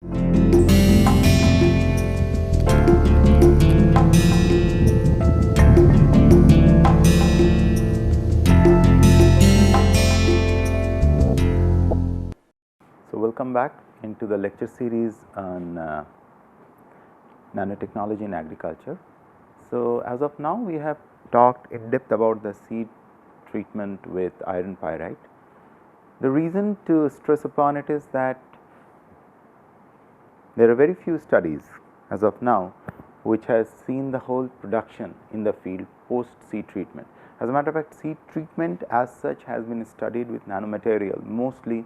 So, welcome back into the lecture series on nanotechnology in agriculture. So, as of now we have talked in depth about the seed treatment with iron pyrite. The reason to stress upon it is that there are very few studies as of now which has seen the whole production in the field post seed treatment. As a matter of fact, seed treatment as such has been studied with nanomaterial mostly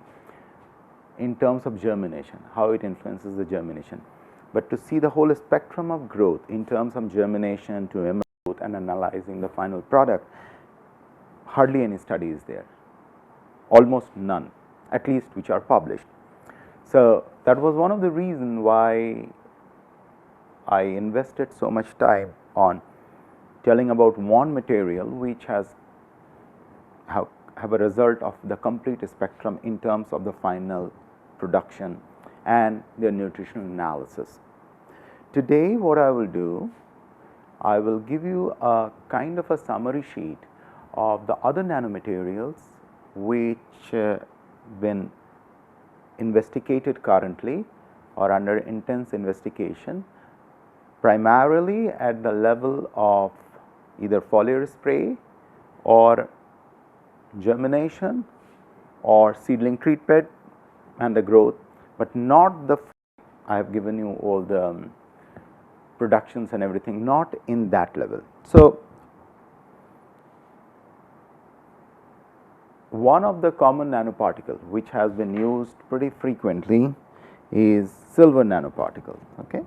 in terms of germination, how it influences the germination. But to see the whole spectrum of growth in terms of germination to emerge and analyzing the final product, hardly any study is there, almost none, at least which are published. So, that was one of the reasons why I invested so much time on telling about one material which has have a result of the complete spectrum in terms of the final production and their nutritional analysis. Today what I will do, I will give you a kind of a summary sheet of the other nanomaterials which been investigated currently or under intense investigation, primarily at the level of either foliar spray or germination or seedling treatment and the growth, but not the I have given you all the productions and everything, not in that level. So, one of the common nanoparticle which has been used pretty frequently is silver nanoparticle. Okay.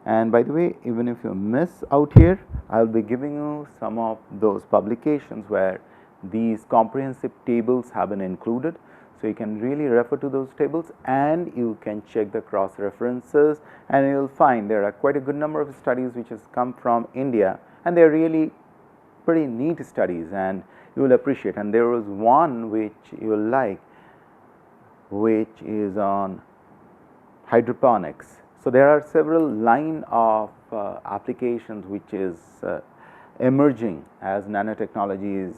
And by the way, even if you miss out here, I will be giving you some of those publications where these comprehensive tables have been included. So, you can really refer to those tables and you can check the cross references, and you will find there are quite a good number of studies which has come from India, and they are really pretty neat studies and you will appreciate. And there was one which you will like, which is on hydroponics. So, there are several line of applications which is emerging as nanotechnology is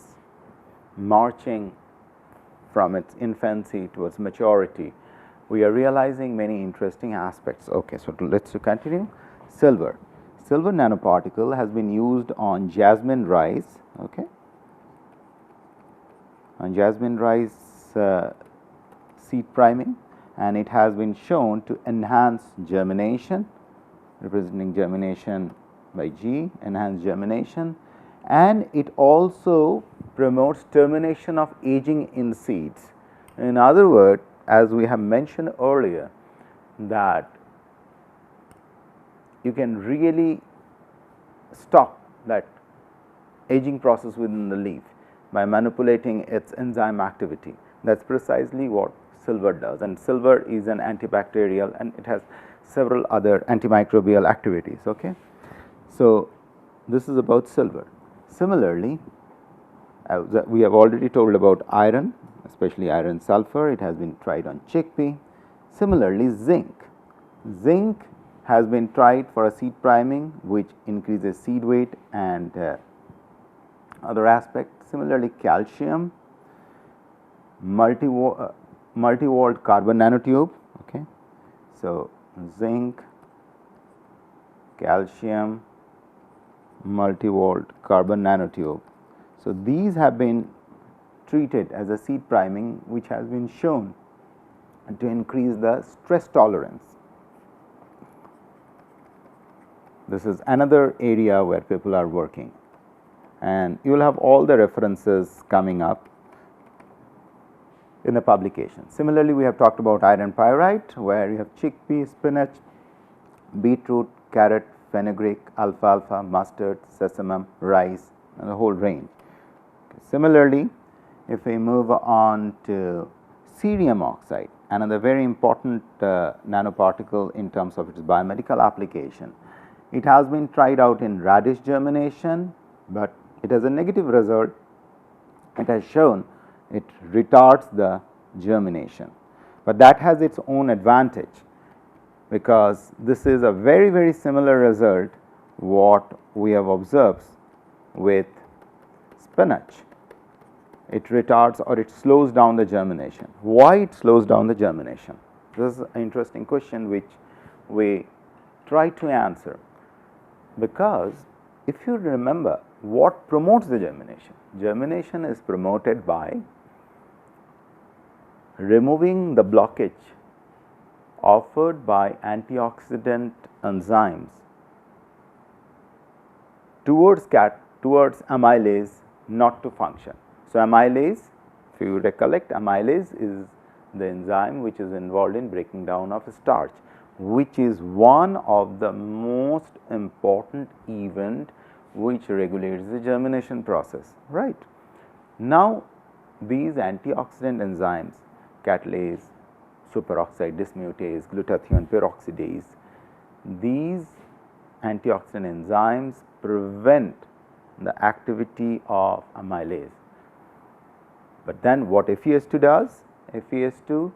marching from its infancy towards maturity. We are realizing many interesting aspects. Okay, so let us continue. Silver nanoparticle has been used on jasmine rice. Okay, on jasmine rice seed priming, and it has been shown to enhance germination, representing germination by G, enhance germination, and it also promotes termination of aging in seeds. In other words, as we have mentioned earlier, that you can really stop that aging process within the leaf by manipulating its enzyme activity. That is precisely what silver does, and silver is an antibacterial and it has several other antimicrobial activities. Okay. So, this is about silver. Similarly, we have already told about iron, especially iron sulfur. It has been tried on chickpea. Similarly, zinc has been tried for a seed priming which increases seed weight and other aspects. Similarly, calcium, multi-walled carbon nanotube. Okay. So, zinc, calcium, multi-walled carbon nanotube. So, these have been treated as a seed priming which has been shown to increase the stress tolerance. This is another area where people are working, and you will have all the references coming up in the publication. Similarly, we have talked about iron pyrite, where you have chickpea, spinach, beetroot, carrot, fenugreek, alfalfa, mustard, sesame, rice, and the whole range. Okay. Similarly, if we move on to cerium oxide, another very important nanoparticle in terms of its biomedical application. It has been tried out in radish germination, but it has a negative result. It has shown it retards the germination, but that has its own advantage. because this is a very similar result what we have observed with spinach. It retards or it slows down the germination. Why it slows down the germination? This is an interesting question which we try to answer, because if you remember what promotes the germination? Germination is promoted by removing the blockage offered by antioxidant enzymes towards amylase not to function. So, amylase, if you recollect, amylase is the enzyme which is involved in breaking down of starch, which is one of the most important event which regulates the germination process, right. Now, these antioxidant enzymes, catalase, superoxide dismutase, glutathione peroxidase, these antioxidant enzymes prevent the activity of amylase. But then what FeS2 does? FeS2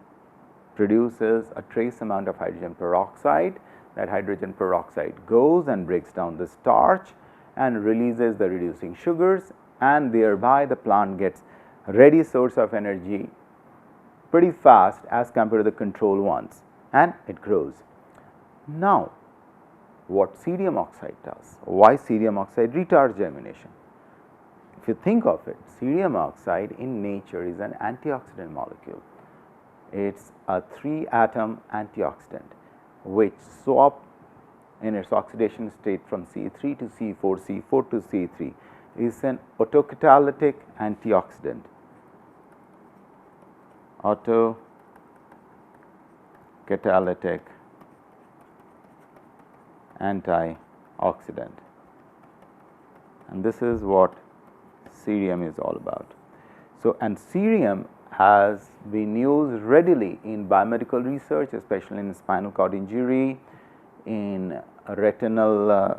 produces a trace amount of hydrogen peroxide. That hydrogen peroxide goes and breaks down the starch and releases the reducing sugars, and thereby the plant gets ready source of energy pretty fast as compared to the control ones, and it grows. Now, what cerium oxide does? Why cerium oxide retards germination? If you think of it, cerium oxide in nature is an antioxidant molecule. It's a 3-atom antioxidant which swap in its oxidation state from C3 to C4, C4 to C3, is an autocatalytic antioxidant. Autocatalytic antioxidant, and this is what cerium is all about. So, and cerium has been used readily in biomedical research, especially in spinal cord injury, in retinal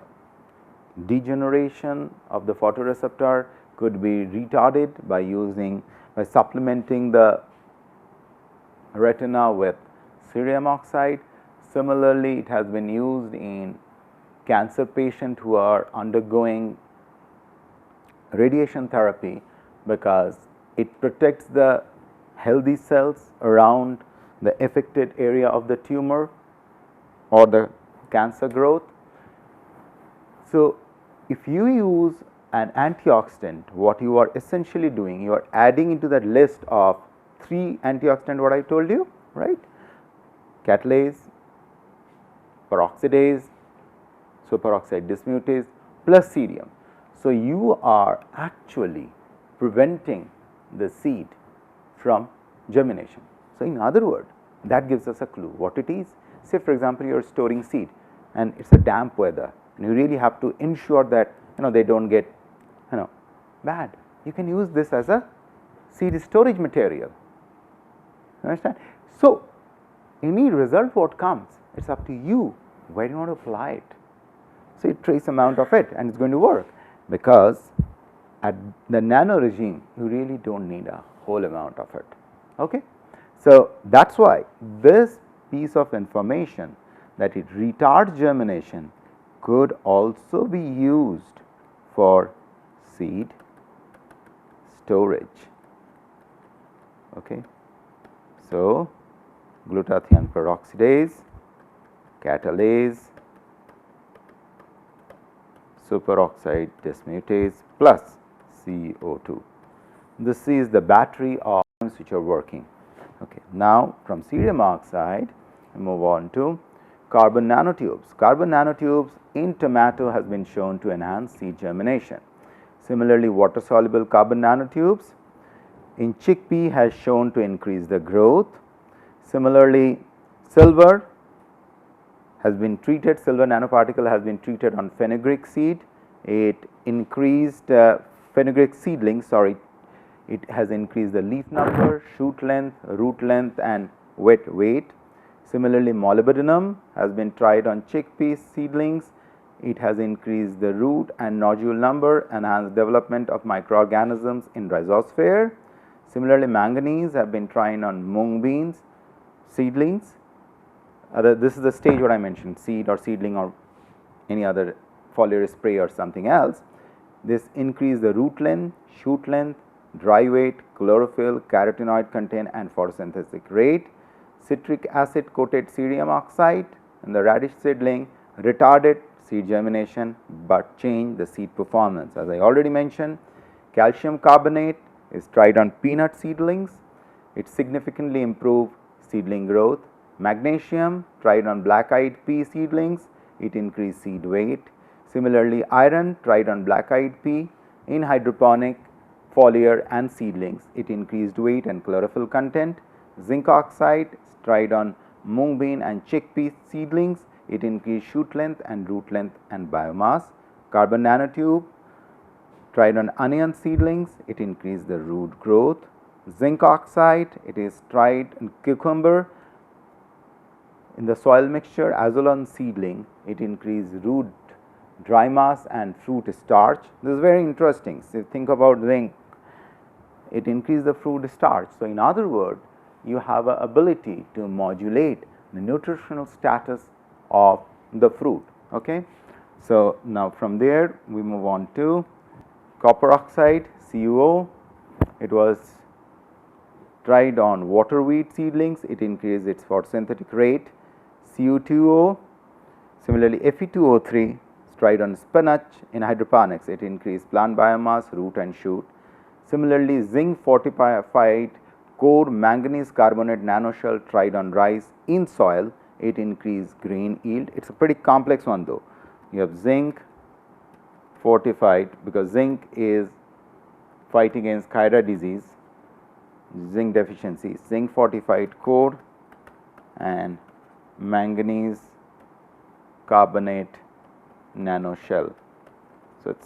degeneration of the photoreceptor could be retarded by supplementing the retina with cerium oxide. Similarly, it has been used in cancer patients who are undergoing radiation therapy, because it protects the healthy cells around the affected area of the tumor or the cancer growth. So, if you use an antioxidant, what you are essentially doing, you are adding into that list of 3 antioxidant what I told you, right? Catalase, peroxidase, superoxide dismutase plus cerium. So, you are actually preventing the seed from germination. So, in other words, that gives us a clue what it is. Say for example, you are storing seed and it is a damp weather, and you really have to ensure that they do not get bad. You can use this as a seed storage material. Understand? So, any result what comes, it is up to you where you want to apply it. So, you trace amount of it and it is going to work, because at the nano regime you really do not need a whole amount of it. Okay? So, that is why this piece of information that it retards germination could also be used for seed storage. Okay. So, glutathione peroxidase, catalase, superoxide dismutase plus CO2. This is the battery of which are working. Okay. Now, from cerium oxide, we move on to carbon nanotubes. Carbon nanotubes in tomato has been shown to enhance seed germination. Similarly, water soluble carbon nanotubes in chickpea has shown to increase the growth. Similarly, silver nanoparticle has been treated on fenugreek seed. It increased fenugreek seedlings, it has increased the leaf number, shoot length, root length and wet weight. Similarly, molybdenum has been tried on chickpea seedlings. It has increased the root and nodule number, enhanced development of microorganisms in rhizosphere. Similarly, manganese have been tried on mung beans seedlings. this is the stage what I mentioned, seed or seedling or any other foliar spray or something else. This increase the root length, shoot length, dry weight, chlorophyll, carotenoid content and photosynthetic rate. Citric acid coated cerium oxide in the radish seedling retarded seed germination, but change the seed performance. As I already mentioned, calcium carbonate is tried on peanut seedlings. It significantly improved seedling growth. Magnesium tried on black-eyed pea seedlings. It increased seed weight. Similarly, iron tried on black-eyed pea in hydroponic, foliar and seedlings. It increased weight and chlorophyll content. Zinc oxide tried on mung bean and chickpea seedlings. It increased shoot length and root length and biomass. Carbon nanotube tried on onion seedlings. It increased the root growth. Zinc oxide, it is tried in cucumber in the soil mixture as well on seedling. It increased root dry mass and fruit starch. This is very interesting. So, think about zinc, it increased the fruit starch. So, in other words, you have an ability to modulate the nutritional status of the fruit. Okay. So, now from there we move on to copper oxide CuO. It was tried on water wheat seedlings. It increased its photosynthetic rate. Cu2O, similarly Fe2O3 is tried on spinach in hydroponics. It increased plant biomass, root and shoot. Similarly, zinc fortified core manganese carbonate nanoshell tried on rice in soil. It increased grain yield. It is a pretty complex one though. You have zinc fortified, because zinc is fight against Chyra disease, zinc deficiency, zinc fortified core and manganese carbonate nanoshell. So, it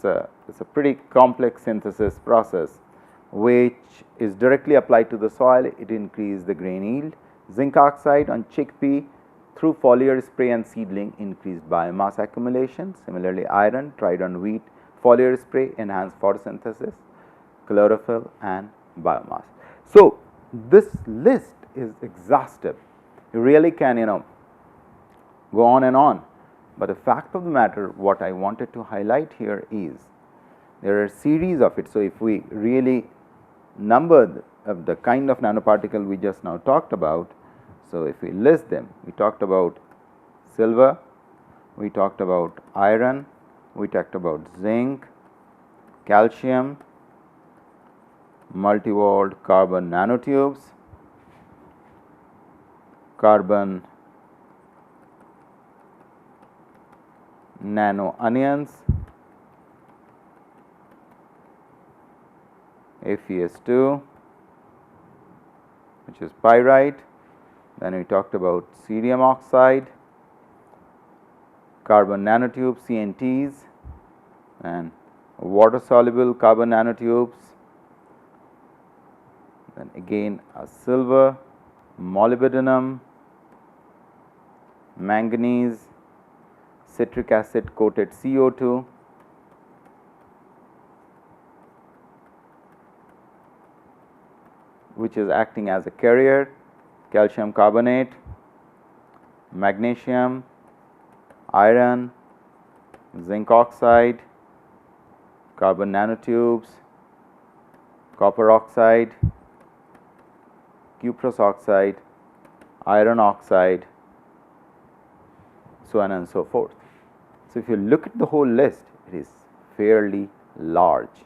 is a pretty complex synthesis process which is directly applied to the soil. It increased the grain yield. Zinc oxide on chickpea through foliar spray and seedling increased biomass accumulation. Similarly, iron tried on wheat foliar spray enhanced photosynthesis, chlorophyll and biomass. So, this list is exhaustive. You really can go on and on, but the fact of the matter what I wanted to highlight here is there are a series of it. So, if we really number the kind of nanoparticle we just now talked about, so if we list them, we talked about silver, we talked about iron, we talked about zinc, calcium, multi-walled carbon nanotubes, carbon nano onions, FeS2, which is pyrite. Then we talked about cerium oxide, carbon nanotubes CNTs and water soluble carbon nanotubes. Then again a silver, molybdenum, manganese, citric acid coated CO2, which is acting as a carrier, calcium carbonate, magnesium, iron, zinc oxide, carbon nanotubes, copper oxide, cuprous oxide, iron oxide, so on and so forth. So, if you look at the whole list, it is fairly large,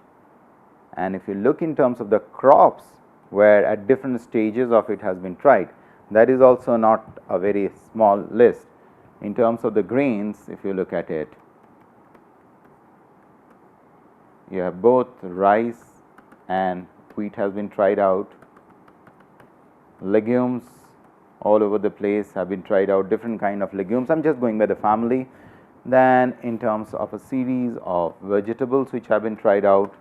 and if you look in terms of the crops where at different stages of it has been tried, that is also not a very small list. In terms of the grains, if you look at it, you have both rice and wheat has been tried out, legumes all over the place have been tried out, different kind of legumes. I am just going by the family. Then in terms of a series of vegetables which have been tried out,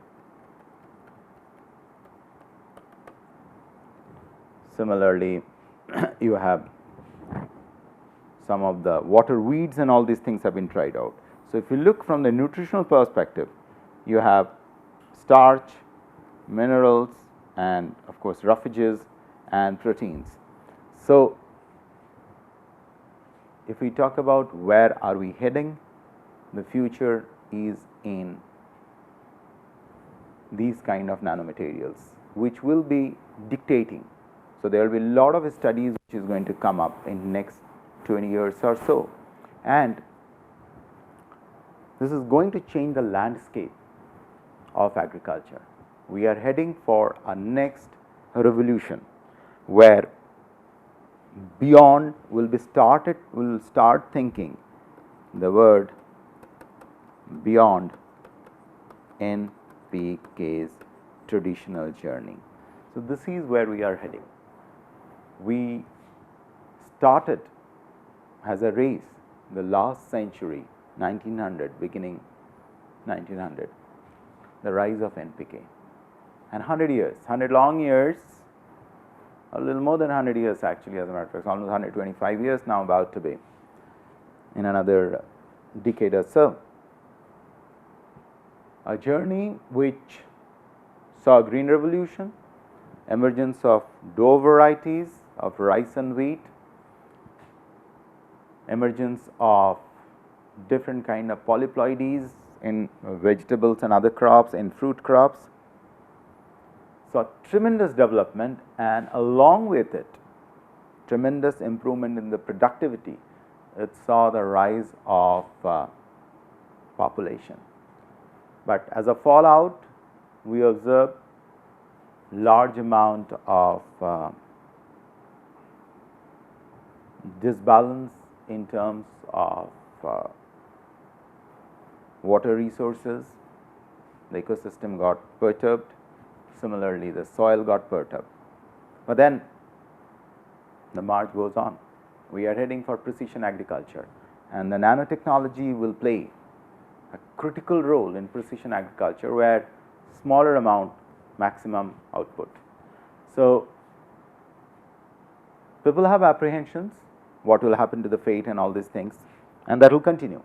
similarly you have some of the water weeds and all these things have been tried out. So, if you look from the nutritional perspective, you have starch, minerals and of course roughages and proteins. So, if we talk about where are we heading, the future is in these kind of nanomaterials, which will be dictating. So, there will be a lot of studies which is going to come up in next 20 years or so, and this is going to change the landscape of agriculture. We are heading for a next revolution where beyond will start thinking the word beyond NPK's traditional journey. So, this is where we are heading. We started as a race the last century, 1900, beginning 1900, the rise of NPK, and 100 years, 100 long years, a little more than 100 years actually, as a matter of fact, almost 125 years now about to be, in another decade or so. A journey which saw green revolution, emergence of dough varieties of rice and wheat, emergence of different kind of polyploidies in vegetables and other crops, in fruit crops. So, tremendous development, and along with it tremendous improvement in the productivity. It saw the rise of population, but as a fallout we observe large amount of disbalance in terms of water resources. The ecosystem got perturbed. Similarly, the soil got perturbed. But then the march goes on. We are heading for precision agriculture, and the nanotechnology will play a critical role in precision agriculture, where smaller amount, maximum output. So, people have apprehensions what will happen to the fate and all these things, and that will continue.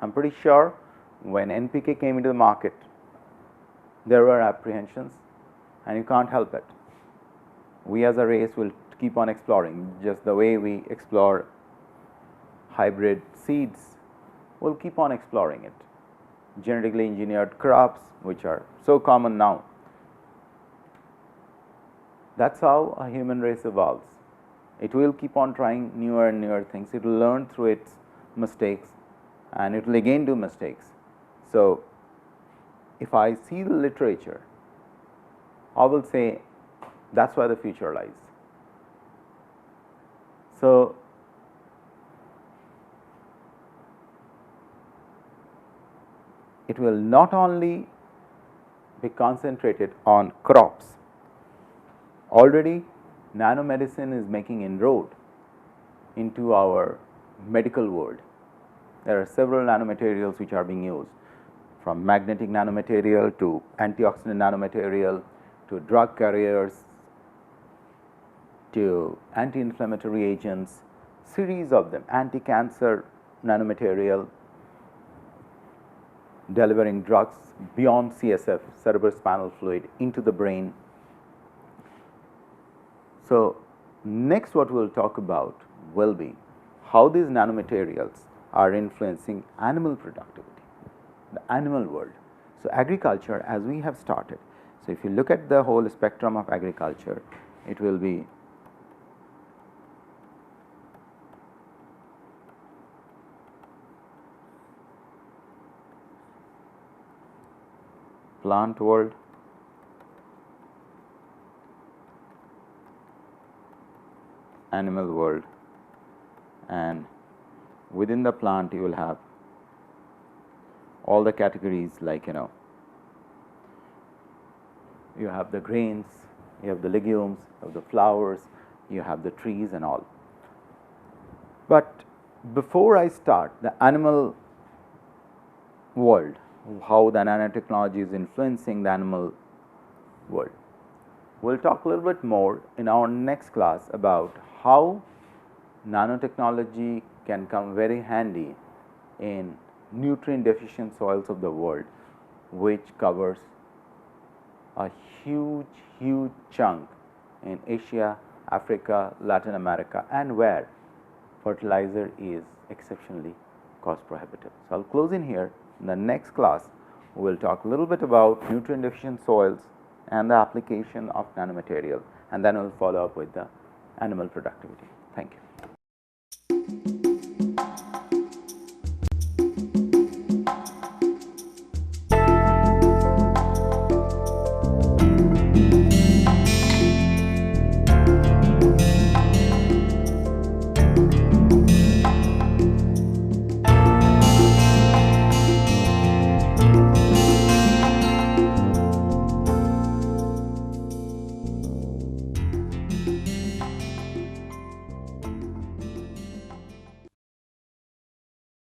I am pretty sure when NPK came into the market, there were apprehensions, and you can't help it. We as a race will keep on exploring, just the way we explore hybrid seeds, we'll keep on exploring it. Genetically engineered crops, which are so common now. That's how a human race evolves. It will keep on trying newer and newer things. It will learn through its mistakes, and it will again do mistakes. So, if I see the literature, I will say that's where the future lies. So, it will not only be concentrated on crops. Already nanomedicine is making inroad into our medical world. There are several nanomaterials which are being used, from magnetic nanomaterial to antioxidant nanomaterial to drug carriers to anti-inflammatory agents, series of them, anti-cancer nanomaterial, delivering drugs beyond CSF, cerebrospinal fluid, into the brain. So, next what we will talk about will be how these nanomaterials are influencing animal productivity, the animal world. So, agriculture, as we have started. So, if you look at the whole spectrum of agriculture, it will be plant world, animal world, and within the plant you will have all the categories, like you have the grains, you have the legumes, you have the flowers, you have the trees and all. But before I start the animal world, how the nanotechnology is influencing the animal world, we will talk a little bit more in our next class about how nanotechnology can come very handy in nutrient deficient soils of the world, which covers a huge chunk in Asia, Africa, Latin America, and where fertilizer is exceptionally cost prohibitive. So, I will close in here. In the next class, we will talk a little bit about nutrient deficient soils and the application of nanomaterial, and then we will follow up with the animal productivity. Thank you.